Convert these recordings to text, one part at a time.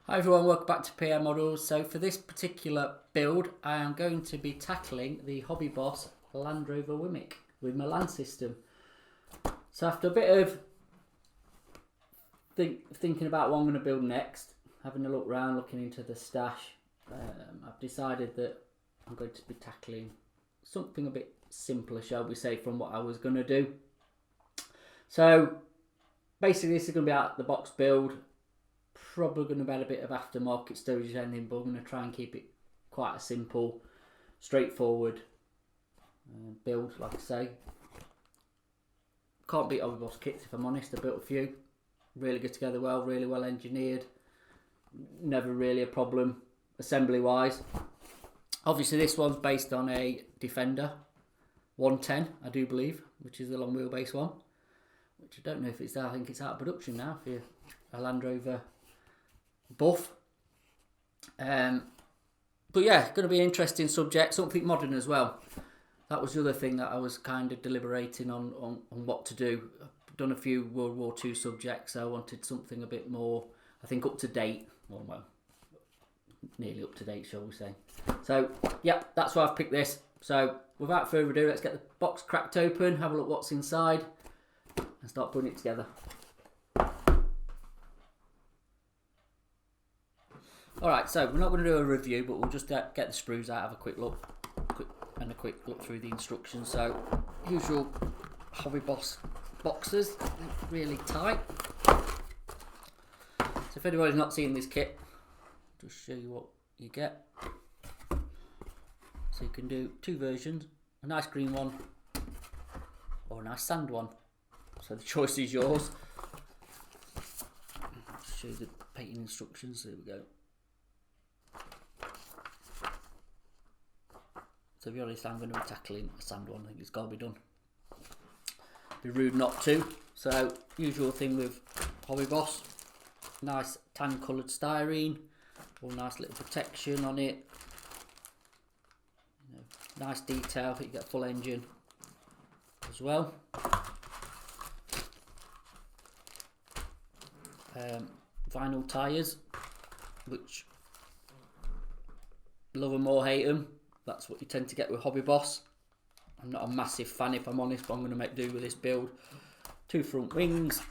Hi everyone, welcome back to PM Models. So for this particular build, I am going to be tackling the HobbyBoss Land Rover WMIK with MILAN system. So after a bit of thinking about what I'm going to build next, having a look around, looking into the stash, I've decided that I'm going to be tackling something a bit simpler, shall we say, from what I was going to do. So basically this is going to be out of the box build. Probably going to add a bit of aftermarket storage ending, but I'm going to try and keep it quite a simple, straightforward build, like I say. Can't beat HobbyBoss kits if I'm honest. I built a few, really good together well, really well engineered, never really a problem assembly wise. Obviously this one's based on a Defender 110, I do believe, which is the long wheelbase one, which I don't know if it's there. I think it's out of production now if you're a Land Rover buff. But yeah, going to be an interesting subject, something modern as well. That was the other thing that I was kind of deliberating on what to do. I've done a few World War II subjects, so I wanted something a bit more, I think, up to date. Well, nearly up to date, shall we say. So yeah, that's why I've picked this. So without further ado, let's get the box cracked open, have a look what's inside, and start putting it together. Alright, so we're not going to do a review, but we'll just get the sprues out, have a quick look through the instructions. So, usual HobbyBoss boxes, really tight. So if anybody's not seen this kit, I'll just show you what you get. So you can do two versions, a nice green one or a nice sand one. So the choice is yours. I'll show you the painting instructions, there we go. So to be honest, I'm going to be tackling a sand one. I think it's got to be done. Be rude not to. So usual thing with HobbyBoss, nice tan coloured styrene, all nice little protection on it. Nice detail. I think you get full engine as well. Vinyl tyres, which love them or hate them. That's what you tend to get with HobbyBoss. I'm not a massive fan, if I'm honest, but I'm going to make do with this build. Two front wings,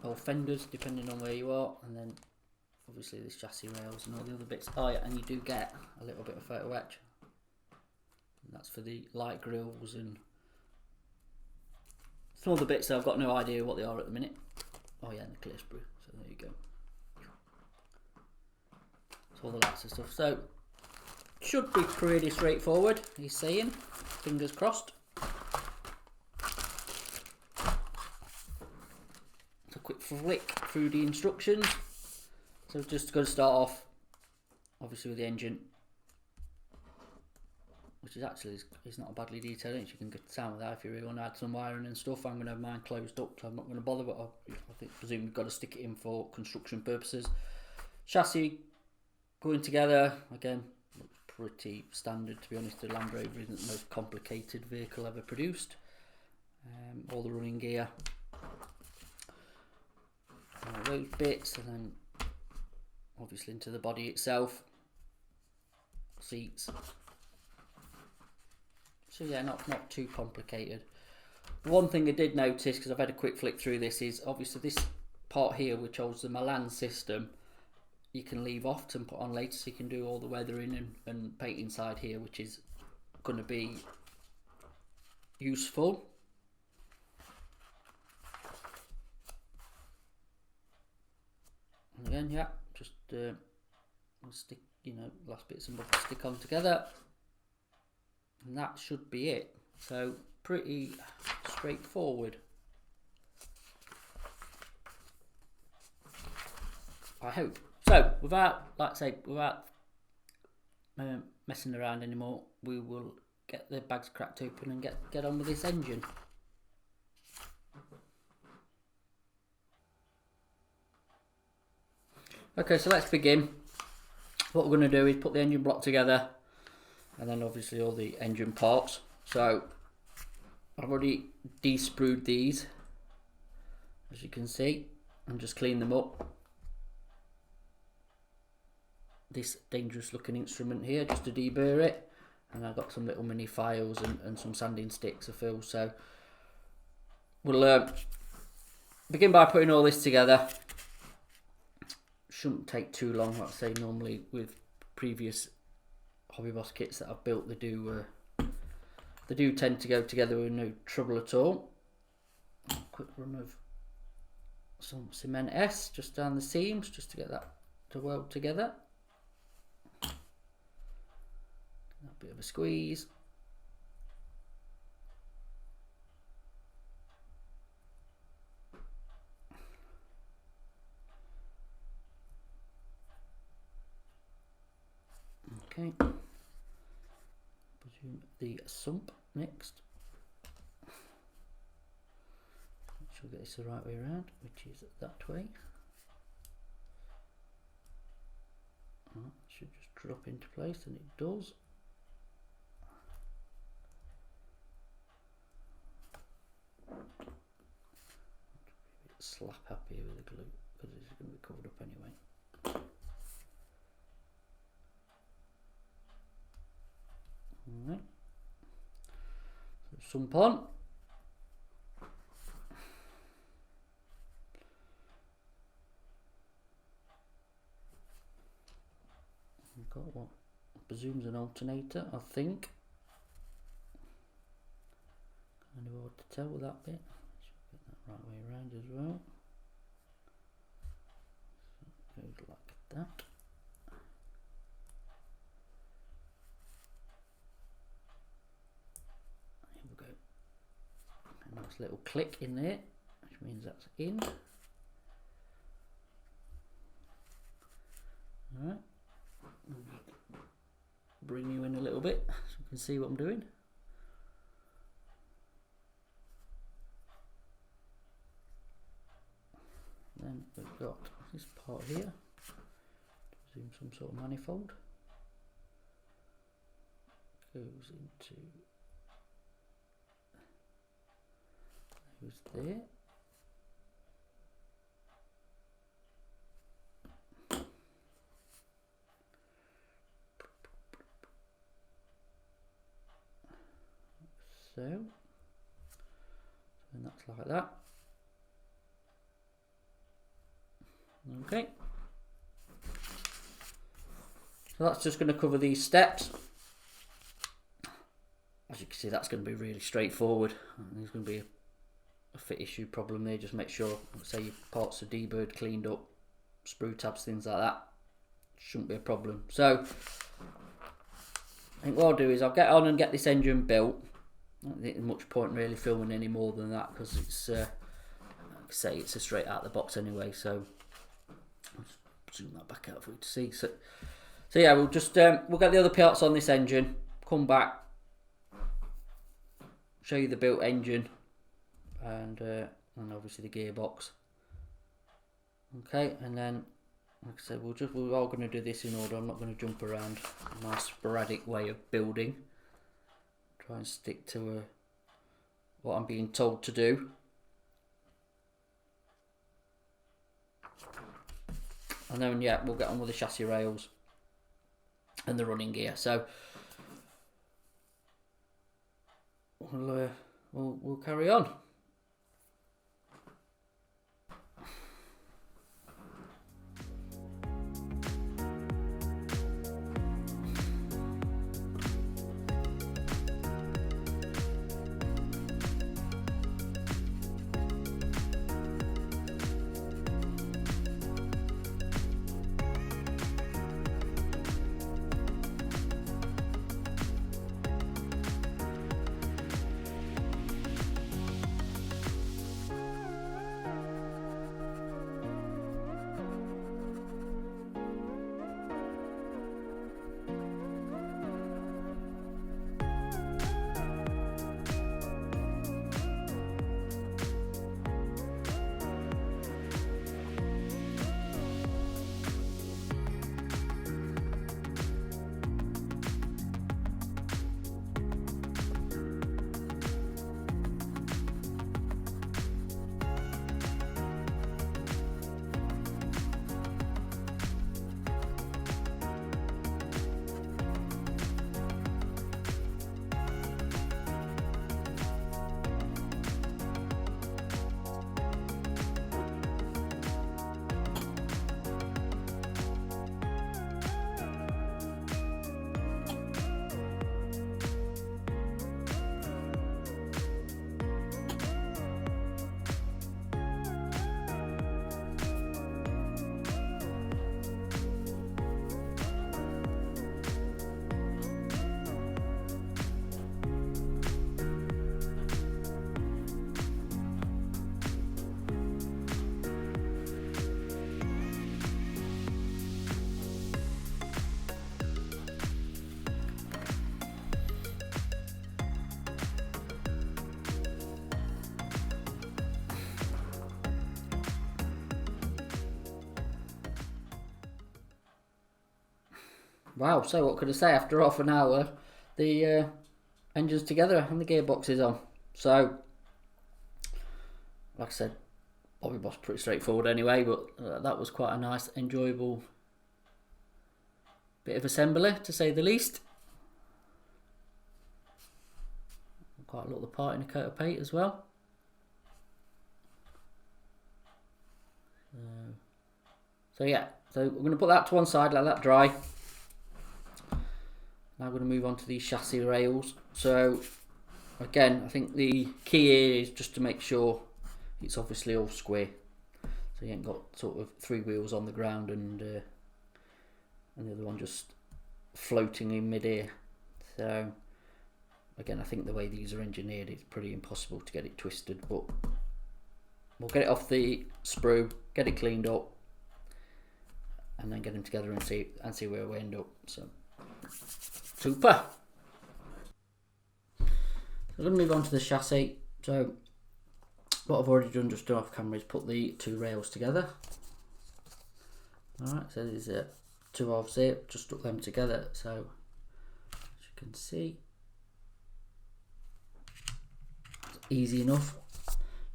or fenders, depending on where you are, and then obviously this chassis rails and all the other bits. Oh yeah, and you do get a little bit of photo etch. And that's for the light grills and some other bits that I've got no idea what they are at the minute. Oh yeah, and the clear sprue. So there you go. So all the lights and stuff. So should be pretty straightforward, he's saying. Fingers crossed. So a quick flick through the instructions. So just going to start off, obviously, with the engine, which is actually is not a badly detailed inch. You can get the sound of that if you really want to add some wiring and stuff. I'm going to have mine closed up, so I'm not going to bother, but I presume you've got to stick it in for construction purposes. Chassis going together, again, looks pretty standard, to be honest. The Land Rover isn't the most complicated vehicle ever produced. All the running gear, all those bits, and then obviously into the body itself, seats. So yeah, not too complicated. One thing I did notice, because I've had a quick flick through this, is obviously this part here, which holds the MILAN system, you can leave off and put on later, so you can do all the weathering and paint inside here, which is going to be useful. And again, yeah, just stick, last bits and bobs stick on together. And that should be it. So pretty straightforward, I hope. So without messing around anymore, we will get the bags cracked open and get on with this engine. Okay, so let's begin. What we're going to do is put the engine block together, and then obviously all the engine parts. So I've already de-sprued these, as you can see, and just cleaned them up. this dangerous looking instrument here just to deburr it, and I've got some little mini files and some sanding sticks to fill. So we'll begin by putting all this together. Shouldn't take too long. Like I say, normally with previous HobbyBoss kits that I've built, they do tend to go together with no trouble at all. Quick run of some cement S just down the seams, just to get that to weld together. A bit of a squeeze. Okay. Presume the sump next. Make sure we get this the right way around, which is that way. Should just drop into place, and it does. Be a bit slap happy with the glue because it's going to be covered up anyway. Alright, so sump on. We've got what I presume is an alternator, I think. Kind of hard to tell with that bit. Should get that right way around as well. So it goes like that. Nice little click in there, which means that's in. Alright, bring you in a little bit so you can see what I'm doing. Then we've got this part here, presume some sort of manifold, goes into there. So that's like that. Okay. So that's just going to cover these steps. As you can see, that's going to be really straightforward. There's going to be a fit issue problem there. Just make sure, say your parts are deburred, cleaned up, sprue tabs, things like that. Shouldn't be a problem. So I think what I'll do is I'll get on and get this engine built. I don't think there's much point really filming any more than that because it's like I say, it's a straight out the box anyway. So I'll just zoom that back out for you to see. So yeah, we'll just we'll get the other parts on this engine, come back, show you the built engine, and obviously the gearbox. Okay, and then like I said, we're all going to do this in order. I'm not going to jump around my sporadic way of building. Try and stick to what I'm being told to do. And then yeah, we'll get on with the chassis rails and the running gear. So we'll carry on. Wow, so what could I say? After half an hour, the engine's together and the gearbox is on. So, like I said, HobbyBoss pretty straightforward anyway, but that was quite a nice, enjoyable bit of assembly, to say the least. Quite a lot of the part in a coat of paint as well. So yeah, so we're going to put that to one side, let that dry. Now we're going to move on to these chassis rails. So again, I think the key here is just to make sure it's obviously all square. So you ain't got sort of 3 wheels on the ground and the other one just floating in mid-air. So again, I think the way these are engineered, it's pretty impossible to get it twisted, but we'll get it off the sprue, get it cleaned up, and then get them together and see where we end up. So super. So I'm going to move on to the chassis. So what I've already done just off camera is put the 2 rails together. Alright, so there's 2 halves here, just stuck them together. So as you can see, it's easy enough.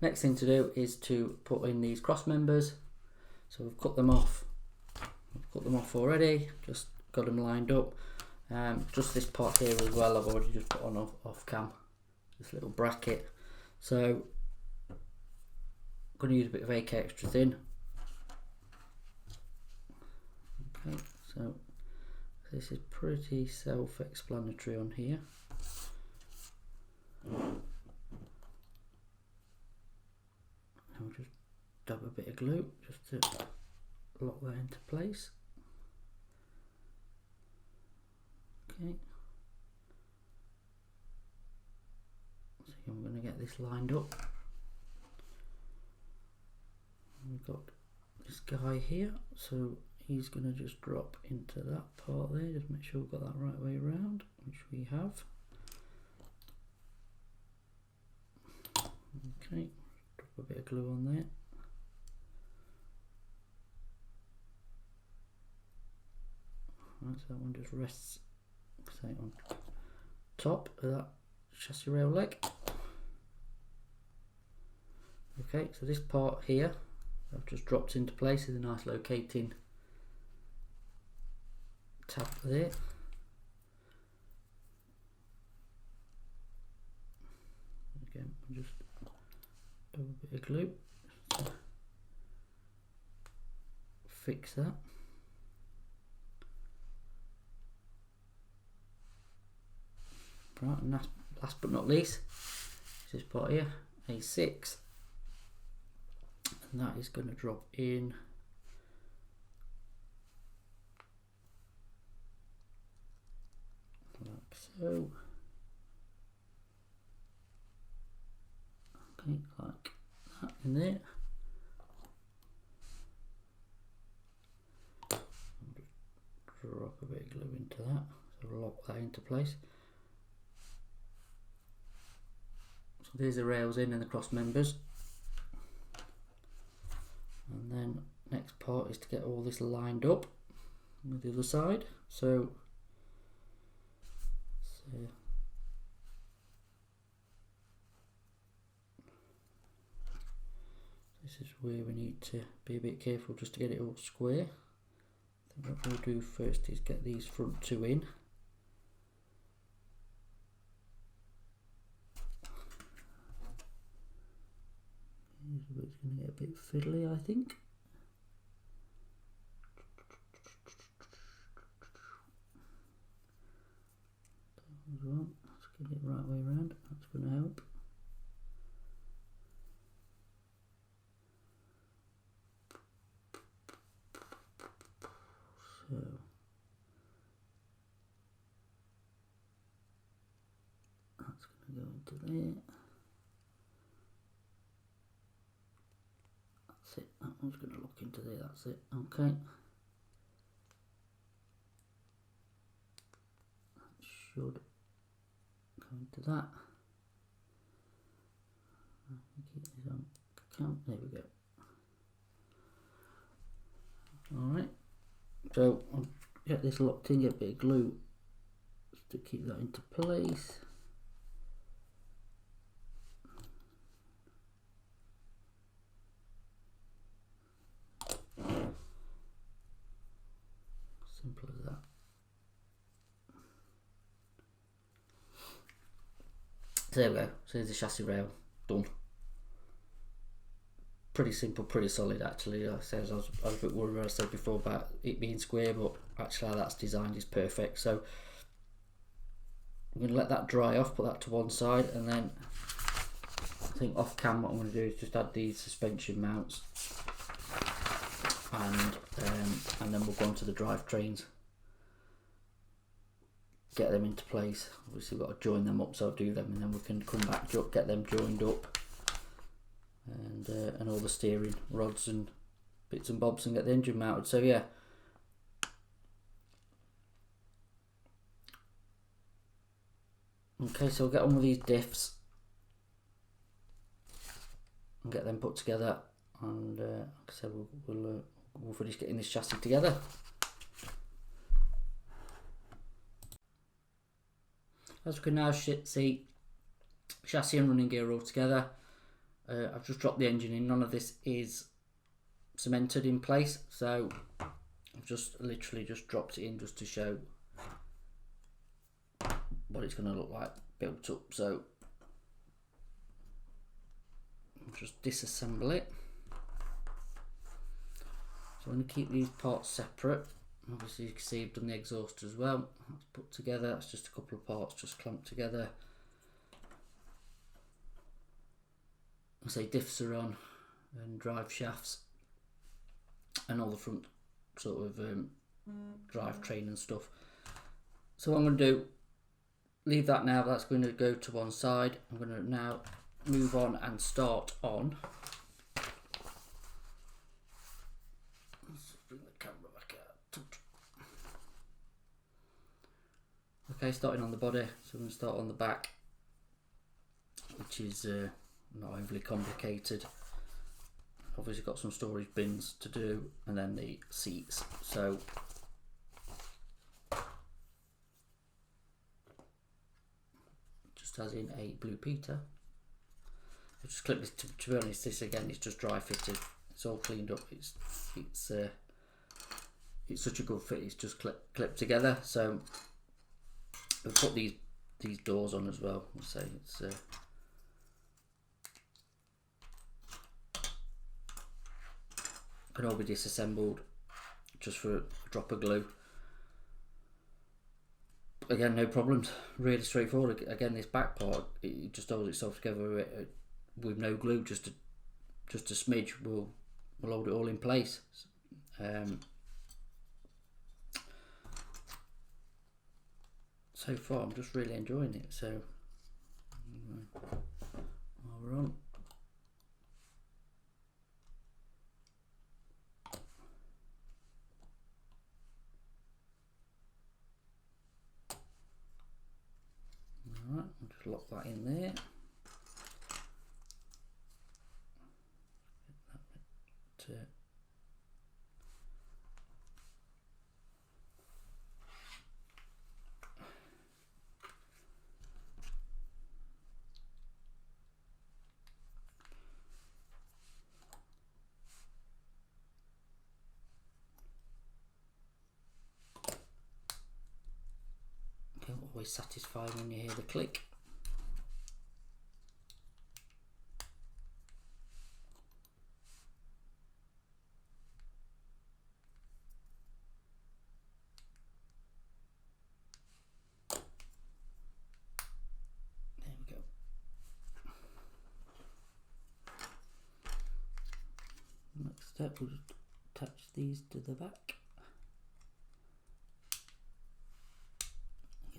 Next thing to do is to put in these cross members. So we've cut them off. I've cut them off already, just got them lined up. Just this part here as well, I've already just put on off cam, this little bracket. So I'm going to use a bit of AK extra thin. Okay, so this is pretty self-explanatory on here. I'll just dab a bit of glue just to lock that into place. Okay. So I'm going to get this lined up. We've got this guy here, so he's going to just drop into that part there. Just make sure we've got that right way around, which we have. Okay, drop a bit of glue on there. Right, so that one just rests, say, on top of that chassis rail leg. Okay, so this part here I've just dropped into place with a nice locating tab there. Again, just do a bit of glue just to fix that. Right, and last but not least, is this part here, A6, and that is going to drop in like so. Okay, like that in there. Drop a bit of glue into that, so lock that into place. So there's the rails in and the cross members, and then next part is to get all this lined up with the other side. So this is where we need to be a bit careful just to get it all square. I think what we'll do first is get these front 2 in. It's going to get a bit fiddly, I think. Well, let's get it the right way around. That's going to help. So that's going to go into there. That's it. That one's going to look into there. That's it. Okay. That should go into that. Keep this on cam. There we go. Alright. So get this locked in, get a bit of glue to keep that into place. Simple as that. So there we go. So there's the chassis rail done. Pretty simple, pretty solid actually. Like I said, I was a bit worried what I said before about it being square, but actually how that's designed is perfect. So I'm going to let that dry off, put that to one side, and then I think off cam what I'm going to do is just add these suspension mounts, and then we'll go on to the drivetrains, get them into place. Obviously we've got to join them up, so I'll do them, and then we can come back, get them joined up, and all the steering rods and bits and bobs, and get the engine mounted. So yeah, okay, so we'll get on with these diffs and get them put together, and like I said, we'll finish getting this chassis together. As we can now see, chassis and running gear all together. I've just dropped the engine in. None of this is cemented in place, so I've just literally just dropped it in just to show what it's going to look like built up. So I'll just disassemble it. So I'm going to keep these parts separate. Obviously you can see I've done the exhaust as well. That's put together. That's just a couple of parts just clamped together. I say diffs are on, and drive shafts, and all the front sort of drivetrain and stuff. So what I'm going to do, leave that now. That's going to go to one side. I'm going to now move on and start on. Let's bring the camera back out. Okay, starting on the body. So I'm going to start on the back, which is not overly complicated. Obviously got some storage bins to do, and then the seats. So just as in a Blue Peter, I just clip this. To be honest, this again, it's just dry fitted. It's all cleaned up. It's such a good fit. It's just clipped together. So we'll put these doors on as well. We'll say it's can all be disassembled just for a drop of glue. Again, no problems, really straightforward. Again, this back part, it just holds itself together with no glue, just a smidge. We'll hold it all in place. So far I'm just really enjoying it. So while we're on, alright, I'll just lock that in there. Always satisfying when you hear the click. There we go. Next step, we'll just attach these to the back.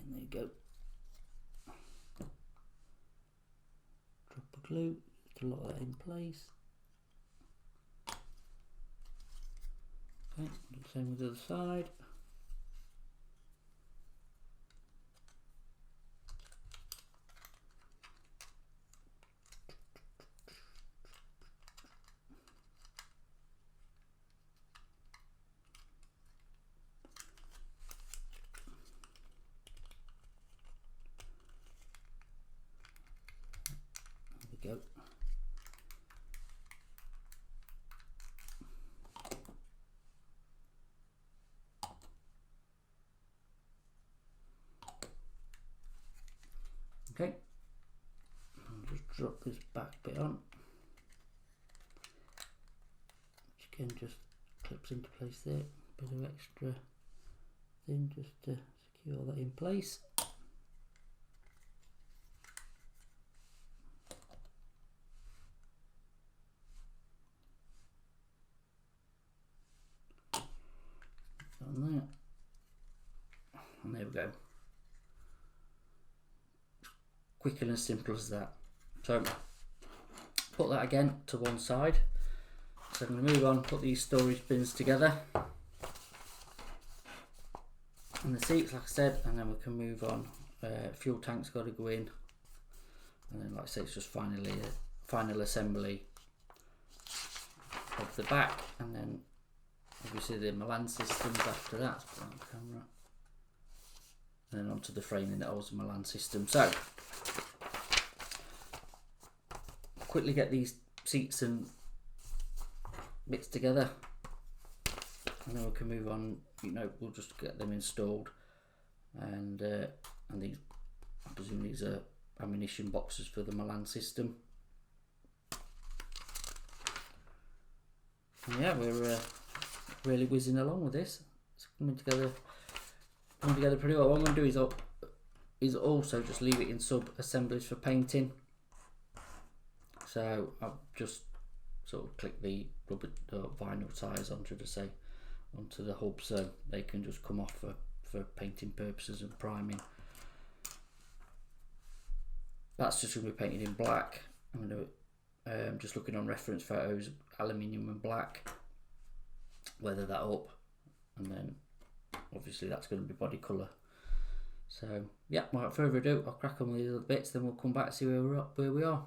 There you go. Drop a glue to lock that in place. Okay, do the same with the other side. we go. Okay, I'll just drop this back bit on, which again just clips into place there. Bit of extra thing just to secure that in place. On there, and there we go. Quick and as simple as that. So put that again to one side. So I'm going to move on, put these storage bins together and the seats, like I said, and then we can move on. Fuel tank's got to go in, and then like I say, it's just final assembly of the back, and then obviously the MILAN systems after that. Put on camera. And then onto the framing that holds the MILAN system. So quickly get these seats and bits together, and then we can move on. You know, we'll just get them installed, and these, I presume these are ammunition boxes for the MILAN system. And yeah, we're really whizzing along with this. It's coming together pretty well. What I'm going to do is also just leave it in sub assemblies for painting. So I'll just sort of click the rubber vinyl tyres onto the hub, so they can just come off for painting purposes and priming. That's just going to be painted in black. I'm going to just looking on reference photos, aluminium and black, weather that up, and then obviously that's going to be body colour. So yeah, without further ado, I'll crack on with these other bits, then we'll come back to see where we are.